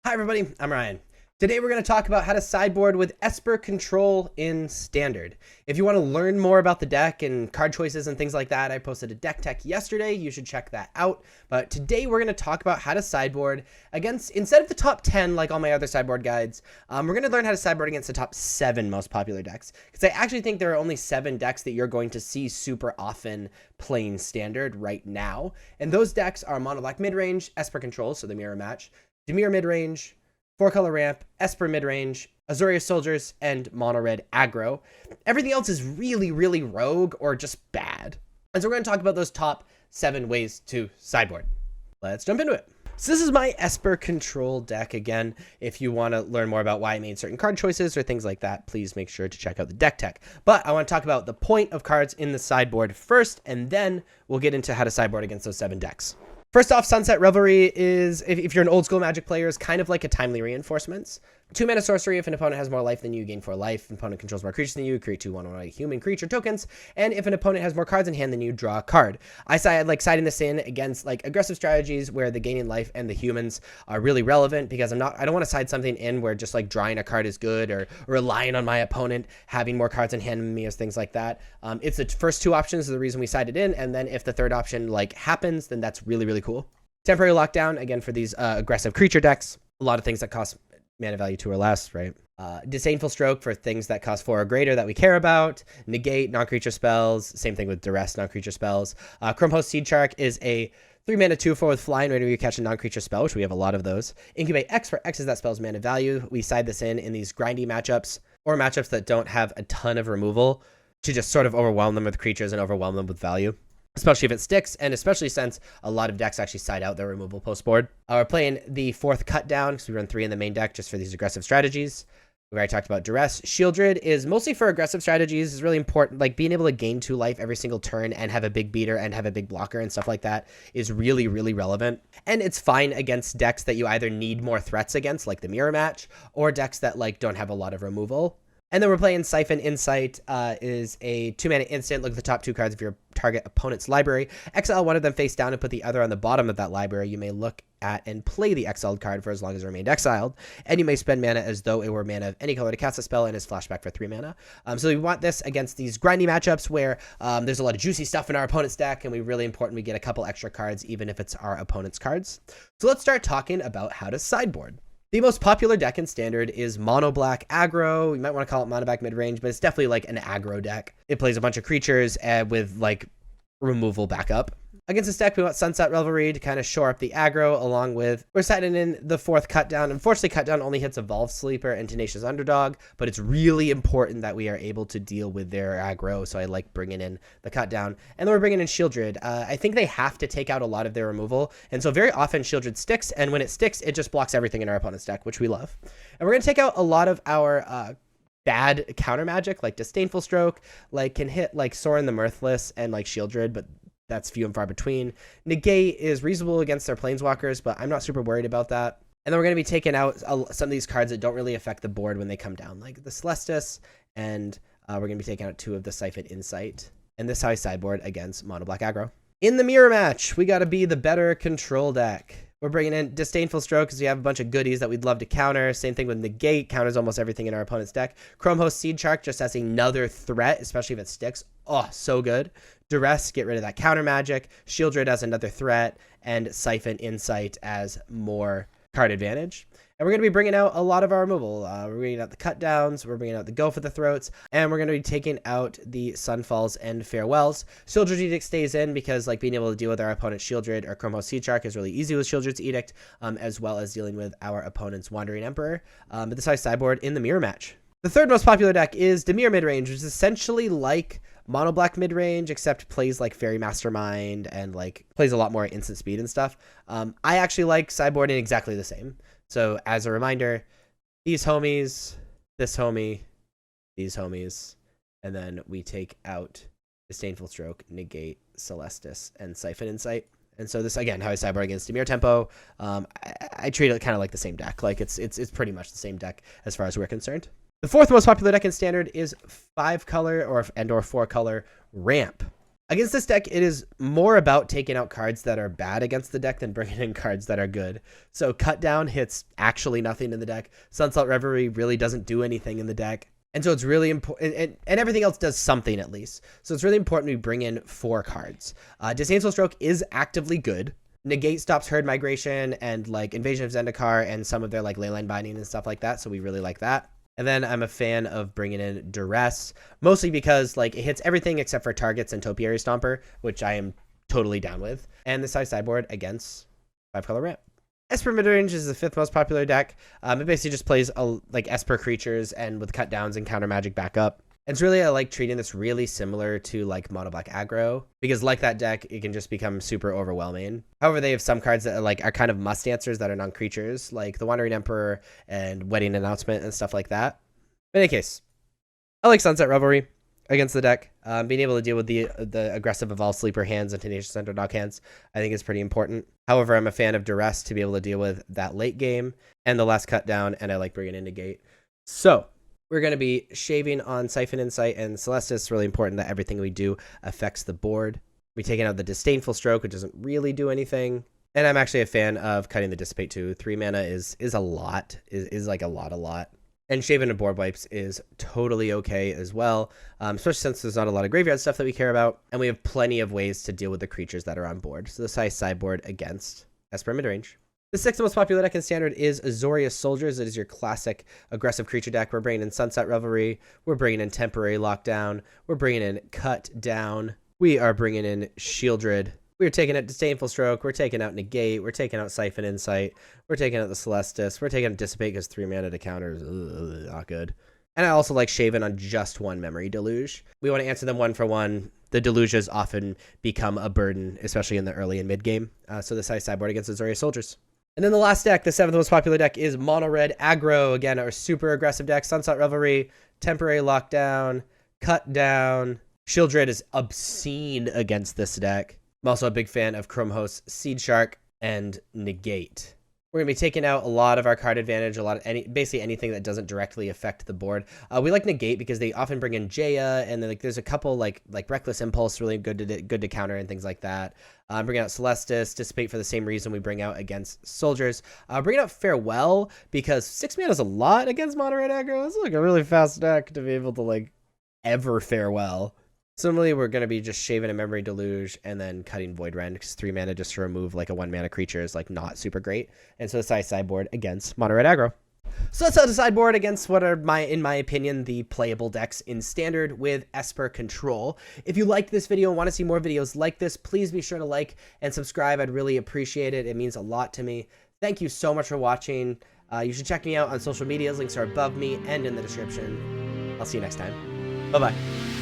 Hi everybody, I'm Ryan. Today we're going to talk about how to sideboard with Esper Control in Standard. If you want to learn more about the deck and card choices and things like that, I posted a deck tech yesterday. You should check that out. But today we're going to talk about how to sideboard against, instead of the top 10 like all my other sideboard guides, we're going to learn how to sideboard against the top 7 most popular decks. Because I actually think there are only 7 decks that you're going to see super often playing Standard right now. And those decks are Mono Black Midrange, Esper Control, so the mirror match, Dimir Midrange, 4-color ramp, Esper midrange, Azuria soldiers, and mono red aggro. Everything else is really, really rogue or just bad. And so we're going to talk about those top 7 ways to sideboard. Let's jump into it. So this is my Esper Control deck. Again, if you want to learn more about why I made certain card choices or things like that, please make sure to check out the deck tech. But I want to talk about the point of cards in the sideboard first, and then we'll get into how to sideboard against those 7 decks. First off, Sunset Revelry is, if you're an old school Magic player, is kind of like a timely reinforcements. 2-mana sorcery. If an opponent has more life than you, gain 4 life. If an opponent controls more creatures than you, create 2 1/1 human creature tokens. And if an opponent has more cards in hand than you, draw a card. I like siding this in against like aggressive strategies where the gaining life and the humans are really relevant, because I don't want to side something in where just like drawing a card is good, or relying on my opponent having more cards in hand than me, or things like that. It's the first 2 options are the reason we sided in, and then if the third option like happens, then that's really, really cool. Temporary lockdown, again, for these aggressive creature decks. A lot of things that cost mana value 2 or less, right? Disdainful Stroke for things that cost 4 or greater that we care about. Negate non-creature spells. Same thing with Duress non-creature spells. Chrome Host Seed Shark is a 3-mana 2/4 with flying whenever you catch a non-creature spell, which we have a lot of those. Incubate X for X is that spell's mana value. We side this in these grindy matchups, or matchups that don't have a ton of removal, to just sort of overwhelm them with creatures and overwhelm them with value. Especially if it sticks, and especially since a lot of decks actually side out their removal post board. We're playing the 4th cut down, because we run 3 in the main deck just for these aggressive strategies. We already talked about Duress. Shieldred is mostly for aggressive strategies. It's really important, like being able to gain 2 life every single turn and have a big beater and have a big blocker and stuff like that is really, really relevant. And it's fine against decks that you either need more threats against, like the mirror match, or decks that like don't have a lot of removal. And then we're playing Siphon Insight, is a 2-mana instant. Look at the top 2 cards of your target opponent's library. Exile one of them face down and put the other on the bottom of that library. You may look at and play the exiled card for as long as it remained exiled. And you may spend mana as though it were mana of any color to cast a spell, and is flashback for 3 mana. So we want this against these grindy matchups where there's a lot of juicy stuff in our opponent's deck, and we really important we get a couple extra cards even if it's our opponent's cards. So let's start talking about how to sideboard. The most popular deck in Standard is Mono Black Aggro. You might want to call it Mono Black Midrange, but it's definitely like an aggro deck. It plays a bunch of creatures with like removal backup. Against this deck, we want Sunset Revelry to kind of shore up the aggro, along with, we're setting in the 4th cut down. Unfortunately, cut down only hits Evolved Sleeper and Tenacious Underdog, but it's really important that we are able to deal with their aggro, so I like bringing in the cut down. And then we're bringing in Shieldred. I think they have to take out a lot of their removal, and so very often Shieldred sticks, and when it sticks, it just blocks everything in our opponent's deck, which we love. And we're going to take out a lot of our bad counter magic, like Disdainful Stroke, like can hit like Sorin the Mirthless and like Shieldred, but that's few and far between. Negate is reasonable against their planeswalkers, but I'm not super worried about that. And then we're going to be taking out some of these cards that don't really affect the board when they come down, like the Celestus, and we're going to be taking out 2 of the Siphon Insight. And this is how I sideboard against Mono Black Aggro. In the mirror match, we got to be the better control deck. We're bringing in Disdainful Stroke because we have a bunch of goodies that we'd love to counter. Same thing with Negate, counters almost everything in our opponent's deck. Chrome Host Seed Shark just as another threat, especially if it sticks. Oh, so good. Duress, get rid of that counter magic. Shieldred as another threat, and Siphon Insight as more card advantage. And we're going to be bringing out a lot of our removal. We're bringing out the cut downs, we're bringing out the go for the throats, and we're going to be taking out the Sunfalls and Farewells. Shieldred's Edict stays in because like being able to deal with our opponent's Shieldred or Chrome Host Seed Shark is really easy with Shieldred's Edict, as well as dealing with our opponent's Wandering Emperor. But this is how I sideboard in the mirror match. The third most popular deck is Dimir Midrange, which is essentially like Mono Black Midrange, except plays like Fairy Mastermind and like plays a lot more instant speed and stuff. I actually like sideboarding exactly the same. So as a reminder, these homies, this homie, these homies, and then we take out Disdainful Stroke, Negate, Celestus, and Siphon Insight. And so this, again, how I sideboard against Dimir Tempo, I treat it kind of like the same deck. Like it's pretty much the same deck as far as we're concerned. The 4th most popular deck in Standard is 5-color or 4-color Ramp. Against this deck, it is more about taking out cards that are bad against the deck than bringing in cards that are good. So Cut Down hits actually nothing in the deck. Sunset Reverie really doesn't do anything in the deck. And so it's really important, and everything else does something at least. So it's really important we bring in 4 cards. Disdainful Stroke is actively good. Negate stops Herd Migration and like Invasion of Zendikar and some of their like Leyline Binding and stuff like that. So we really like that. And then I'm a fan of bringing in Duress, mostly because like it hits everything except for targets and Topiary Stomper, which I am totally down with. And the sideboard against 5-color ramp. Esper Midrange is the 5th most popular deck. It basically just plays like Esper creatures and with cut downs and counter magic backup. It's really, I like treating this really similar to like mono black aggro, because like that deck, it can just become super overwhelming. However, they have some cards that are kind of must answers that are non-creatures, like the Wandering Emperor and Wedding Announcement and stuff like that. In any case, I like Sunset Revelry against the deck. Being able to deal with the aggressive Evolved Sleeper hands and Tenacious Underdog hands, I think is pretty important. However, I'm a fan of Duress to be able to deal with that late game and the last cut down, and I like bringing in Negate. So we're going to be shaving on Siphon Insight and Celestis. It's really important that everything we do affects the board. We're taking out the Disdainful Stroke, which doesn't really do anything. And I'm actually a fan of cutting the Dissipate too. 3 mana is a lot, is like a lot. And shaving and board wipes is totally okay as well, especially since there's not a lot of graveyard stuff that we care about. And we have plenty of ways to deal with the creatures that are on board. So the sideboard against Esper Midrange. The 6th most popular deck in Standard is Azorius Soldiers. It is your classic aggressive creature deck. We're bringing in Sunset Revelry. We're bringing in Temporary Lockdown. We're bringing in Cut Down. We are bringing in Shieldred. We're taking out Disdainful Stroke. We're taking out Negate. We're taking out Siphon Insight. We're taking out the Celestis. We're taking out Dissipate because 3 mana to counter is not good. And I also like shaving on just 1 Memory Deluge. We want to answer them 1 for 1. The Deluges often become a burden, especially in the early and mid game. So the sideboard against Azorius Soldiers. And then the last deck, the 7th most popular deck, is Mono Red Aggro. Again, our super aggressive deck. Sunset Revelry, Temporary Lockdown, Cut Down. Shieldred is obscene against this deck. I'm also a big fan of Chrome Host, Seed Shark, and Negate. We're going to be taking out a lot of our card advantage, basically anything that doesn't directly affect the board. We like Negate because they often bring in Jaya, and then like there's a couple like Reckless Impulse, really good to counter and things like that. Bring out Celestis, Dissipate for the same reason we bring out against Soldiers. Bring out Farewell because 6 mana is a lot against Mono Red Aggro. It's like a really fast deck to be able to like ever Farewell. Similarly, we're going to be just shaving a Memory Deluge and then cutting Void Rend because 3 mana just to remove like a 1 mana creature is like not super great. And so the sideboard against Mono Red Aggro. So that's how the sideboard against what are in my opinion, the playable decks in Standard with Esper Control. If you liked this video and want to see more videos like this, please be sure to like and subscribe. I'd really appreciate it. It means a lot to me. Thank you so much for watching. You should check me out on social media. Links are above me and in the description. I'll see you next time. Bye-bye.